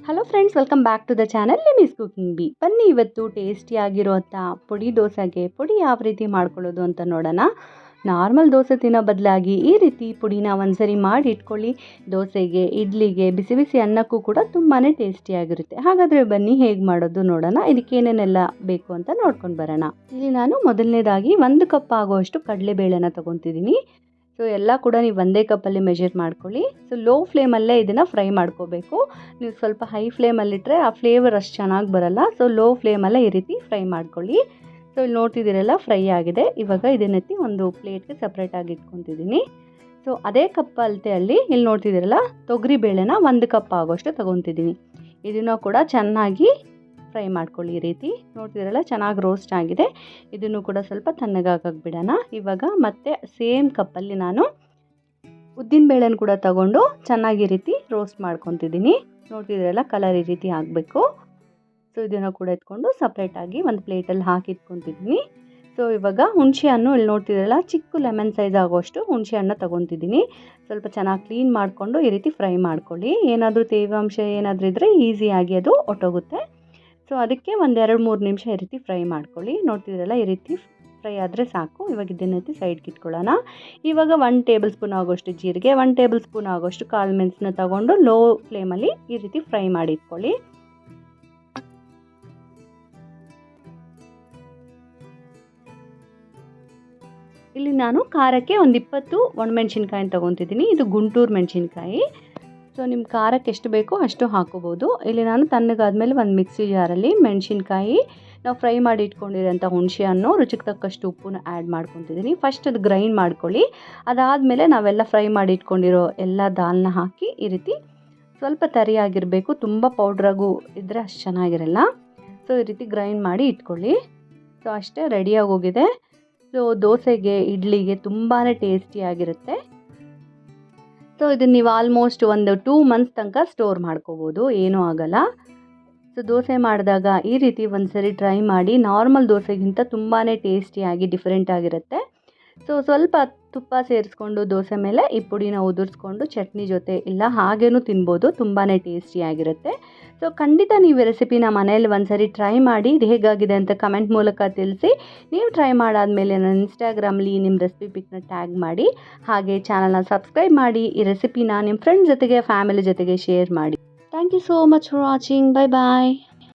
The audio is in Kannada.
Hello friends, welcome back to the channel ನಿಮಿಸ್ ಕುಕಿಂಗ್ ಬಿ. ಬನ್ನಿ ಇವತ್ತು ಟೇಸ್ಟಿಯಾಗಿರುವಂಥ ಪುಡಿ ದೋಸೆಗೆ ಪುಡಿ ಯಾವ ರೀತಿ ಮಾಡ್ಕೊಳ್ಳೋದು ಅಂತ ನೋಡೋಣ. ನಾರ್ಮಲ್ ದೋಸೆ ತಿನ್ನೋ ಬದಲಾಗಿ ಈ ರೀತಿ ಪುಡಿನ ಒಂದ್ಸರಿ ಮಾಡಿ ಇಟ್ಕೊಳ್ಳಿ. ದೋಸೆಗೆ, ಇಡ್ಲಿಗೆ, ಬಿಸಿ ಬಿಸಿ ಅನ್ನಕ್ಕೂ ಕೂಡ ತುಂಬಾ ಟೇಸ್ಟಿಯಾಗಿರುತ್ತೆ. ಹಾಗಾದರೆ ಬನ್ನಿ ಹೇಗೆ ಮಾಡೋದು ನೋಡೋಣ. ಇದಕ್ಕೆ ಏನೇನೆಲ್ಲ ಬೇಕು ಅಂತ ನೋಡ್ಕೊಂಡು ಬರೋಣ. ಇಲ್ಲಿ ನಾನು ಮೊದಲನೇದಾಗಿ 1 ಕಪ್ ಆಗುವಷ್ಟು ಕಡಲೆಬೇಳೆನ ತೊಗೊತಿದ್ದೀನಿ. ಸೊ ಎಲ್ಲ ಕೂಡ ನೀವು ಒಂದೇ ಕಪ್ಪಲ್ಲಿ ಮೆಜರ್ ಮಾಡ್ಕೊಳ್ಳಿ. ಸೊ ಲೋ ಫ್ಲೇಮಲ್ಲೇ ಇದನ್ನು ಫ್ರೈ ಮಾಡ್ಕೋಬೇಕು. ನೀವು ಸ್ವಲ್ಪ ಹೈ ಫ್ಲೇಮಲ್ಲಿಟ್ಟರೆ ಆ ಫ್ಲೇವರ್ ಅಷ್ಟು ಚೆನ್ನಾಗಿ ಬರಲ್ಲ. ಸೊ ಲೋ ಫ್ಲೇಮಲ್ಲೇ ಈ ರೀತಿ ಫ್ರೈ ಮಾಡ್ಕೊಳ್ಳಿ. ಸೊ ಇಲ್ಲಿ ನೋಡ್ತಿದ್ದೀರಲ್ಲ, ಫ್ರೈ ಆಗಿದೆ. ಇವಾಗ ಇದನ್ನೆತ್ತಿ ಒಂದು ಪ್ಲೇಟ್ಗೆ ಸಪ್ರೇಟಾಗಿ ಇಟ್ಕೊತಿದ್ದೀನಿ. ಸೊ ಅದೇ ಕಪ್ ಅಳತೆಯಲ್ಲಿ ಇಲ್ಲಿ ನೋಡ್ತಿದ್ದೀರಲ್ಲ, ತೊಗರಿ ಬೇಳೆನ 1 ಕಪ್ ಆಗೋಷ್ಟು ತೊಗೊತಿದ್ದೀನಿ. ಇದನ್ನು ಕೂಡ ಚೆನ್ನಾಗಿ ಫ್ರೈ ಮಾಡ್ಕೊಳ್ಳಿ. ಈ ರೀತಿ ನೋಡ್ತಿದ್ದೀರಲ್ಲ, ಚೆನ್ನಾಗಿ ರೋಸ್ಟ್ ಆಗಿದೆ. ಇದನ್ನು ಕೂಡ ಸ್ವಲ್ಪ ತಣ್ಣಗಾಗಕ್ಕೆ ಬಿಡೋಣ. ಇವಾಗ ಮತ್ತೆ ಸೇಮ್ ಕಪ್ಪಲ್ಲಿ ನಾನು ಉದ್ದಿನ ಬೇಳೆನ ಕೂಡ ತಗೊಂಡು ಚೆನ್ನಾಗಿ ಈ ರೀತಿ ರೋಸ್ಟ್ ಮಾಡ್ಕೊತಿದ್ದೀನಿ. ನೋಡ್ತಿದ್ದೀರಲ್ಲ, ಕಲರ್ ಈ ರೀತಿ ಆಗಬೇಕು. ಸೊ ಇದನ್ನು ಕೂಡ ಎತ್ಕೊಂಡು ಸಪ್ರೇಟಾಗಿ ಒಂದು ಪ್ಲೇಟಲ್ಲಿ ಹಾಕಿ ಇಟ್ಕೊತಿದ್ದೀನಿ. ಸೊ ಇವಾಗ ಹುಣಸೆ ಹಣ್ಣು ಇಲ್ಲಿ ನೋಡ್ತಿದ್ದೀರಲ್ಲ, ಚಿಕ್ಕ ಲೆಮನ್ ಸೈಜ್ ಆಗೋಷ್ಟು ಹುಣಸೆ ಹಣ್ಣು ತೊಗೊತಿದ್ದೀನಿ. ಸ್ವಲ್ಪ ಚೆನ್ನಾಗಿ ಕ್ಲೀನ್ ಮಾಡಿಕೊಂಡು ಈ ರೀತಿ ಫ್ರೈ ಮಾಡ್ಕೊಳ್ಳಿ. ಏನಾದರೂ ತೇವಾಂಶ ಏನಾದರೂ ಇದ್ದರೆ ಈಸಿಯಾಗಿ ಅದು ಹೊಟ್ಟೋಗುತ್ತೆ. ಸೊ ಅದಕ್ಕೆ ಒಂದು 2-3 ನಿಮಿಷ ಈ ರೀತಿ ಫ್ರೈ ಮಾಡ್ಕೊಳ್ಳಿ. ನೋಡ್ತಿದ್ದೀರಲ್ಲ, ಈ ರೀತಿ ಫ್ರೈ ಆದರೆ ಸಾಕು. ಇವಾಗ ಇದನ್ನೆತ್ತಿ ಸೈಡ್ಗೆ ಇಟ್ಕೊಳ್ಳೋಣ. ಇವಾಗ 1 ಟೇಬಲ್ ಸ್ಪೂನ್ ಆಗೋಷ್ಟು ಜೀರಿಗೆ, 1 ಟೇಬಲ್ ಸ್ಪೂನ್ ಆಗೋಷ್ಟು ಕಾಳು ಮೆಣಸನ್ನ ತಗೊಂಡು ಲೋ ಫ್ಲೇಮಲ್ಲಿ ಈ ರೀತಿ ಫ್ರೈ ಮಾಡಿ ಇಟ್ಕೊಳ್ಳಿ. ಇಲ್ಲಿ ನಾನು ಖಾರಕ್ಕೆ ಒಂದು 20 ಒಣಮೆಣ್ಸಿನ್ಕಾಯಿನ ತೊಗೊತಿದ್ದೀನಿ. ಇದು ಗುಂಟೂರು ಮೆಣಸಿನ್ಕಾಯಿ. ಸೊ ನಿಮ್ಮ ಖಾರಕ್ಕೆ ಎಷ್ಟು ಬೇಕೋ ಅಷ್ಟು ಹಾಕೋಬೋದು. ಇಲ್ಲಿ ನಾನು ತಣ್ಣಗಾದ್ಮೇಲೆ ಒಂದು ಮಿಕ್ಸಿ ಜಾರಲ್ಲಿ ಮೆಣಸಿನ್ಕಾಯಿ, ನಾವು ಫ್ರೈ ಮಾಡಿ ಇಟ್ಕೊಂಡಿರೋಂಥ ಹುಣಸೆ ಹಣ್ಣು, ರುಚಿಗೆ ತಕ್ಕಷ್ಟು ಉಪ್ಪನ್ನ ಆ್ಯಡ್ ಮಾಡ್ಕೊತಿದ್ದೀನಿ. ಫಸ್ಟ್ ಅದು ಗ್ರೈಂಡ್ ಮಾಡ್ಕೊಳ್ಳಿ. ಅದಾದಮೇಲೆ ನಾವೆಲ್ಲ ಫ್ರೈ ಮಾಡಿ ಇಟ್ಕೊಂಡಿರೋ ಎಲ್ಲ ದಾಲ್ನ ಹಾಕಿ ಈ ರೀತಿ ಸ್ವಲ್ಪ ತರಿಯಾಗಿರಬೇಕು. ತುಂಬ ಪೌಡ್ರಾಗೂ ಇದ್ದರೆ ಅಷ್ಟು ಚೆನ್ನಾಗಿರಲ್ಲ. ಸೊ ಈ ರೀತಿ ಗ್ರೈಂಡ್ ಮಾಡಿ ಇಟ್ಕೊಳ್ಳಿ. ಸೊ ಅಷ್ಟೇ, ರೆಡಿಯಾಗಿ ಹೋಗಿದೆ. ಸೊ ದೋಸೆಗೆ, ಇಡ್ಲಿಗೆ ತುಂಬಾ ಟೇಸ್ಟಿಯಾಗಿರುತ್ತೆ. ಸೊ ಇದನ್ನು ನೀವು ಆಲ್ಮೋಸ್ಟ್ ಒಂದು 2 ಮಂತ್ಸ್ ತನಕ ಸ್ಟೋರ್ ಮಾಡ್ಕೋಬೋದು, ಏನೂ ಆಗಲ್ಲ. ಸೊ ದೋಸೆ ಮಾಡಿದಾಗ ಈ ರೀತಿ ಒಂದ್ಸರಿ ಟ್ರೈ ಮಾಡಿ. ನಾರ್ಮಲ್ ದೋಸೆಗಿಂತ ತುಂಬಾ ಟೇಸ್ಟಿಯಾಗಿ ಡಿಫ್ರೆಂಟ್ ಆಗಿರುತ್ತೆ. ಸೊ ಸ್ವಲ್ಪ ತುಪ್ಪ ಸೇರಿಸ್ಕೊಂಡು ದೋಸೆ ಮೇಲೆ ಈ ಪುಡಿನ ಉದುರಿಸ್ಕೊಂಡು ಚಟ್ನಿ ಜೊತೆ ಇಲ್ಲ ಹಾಗೇನೂ ತಿನ್ಬೋದು. ತುಂಬಾ ಟೇಸ್ಟಿಯಾಗಿರುತ್ತೆ. ಸೊ ಖಂಡಿತ ನೀವು ಈ ರೆಸಿಪಿನ ಮನೇಲಿ ಒಂದ್ಸರಿ ಟ್ರೈ ಮಾಡಿ. ಇದು ಹೇಗಾಗಿದೆ ಅಂತ ಕಮೆಂಟ್ ಮೂಲಕ ತಿಳಿಸಿ. ನೀವು ಟ್ರೈ ಮಾಡಾದಮೇಲೆ ನನ್ನ ಇನ್ಸ್ಟಾಗ್ರಾಮಲ್ಲಿ ನಿಮ್ಮ ರೆಸಿಪಿ ಪಿಕ್ನ ಟ್ಯಾಗ್ ಮಾಡಿ. ಹಾಗೆ ಚಾನಲ್ನ ಸಬ್ಸ್ಕ್ರೈಬ್ ಮಾಡಿ. ಈ ರೆಸಿಪಿನ ನಿಮ್ಮ ಫ್ರೆಂಡ್ಸ್ ಜೊತೆಗೆ, ಫ್ಯಾಮಿಲಿ ಜೊತೆಗೆ ಶೇರ್ ಮಾಡಿ. Thank you so much for watching. Bye bye.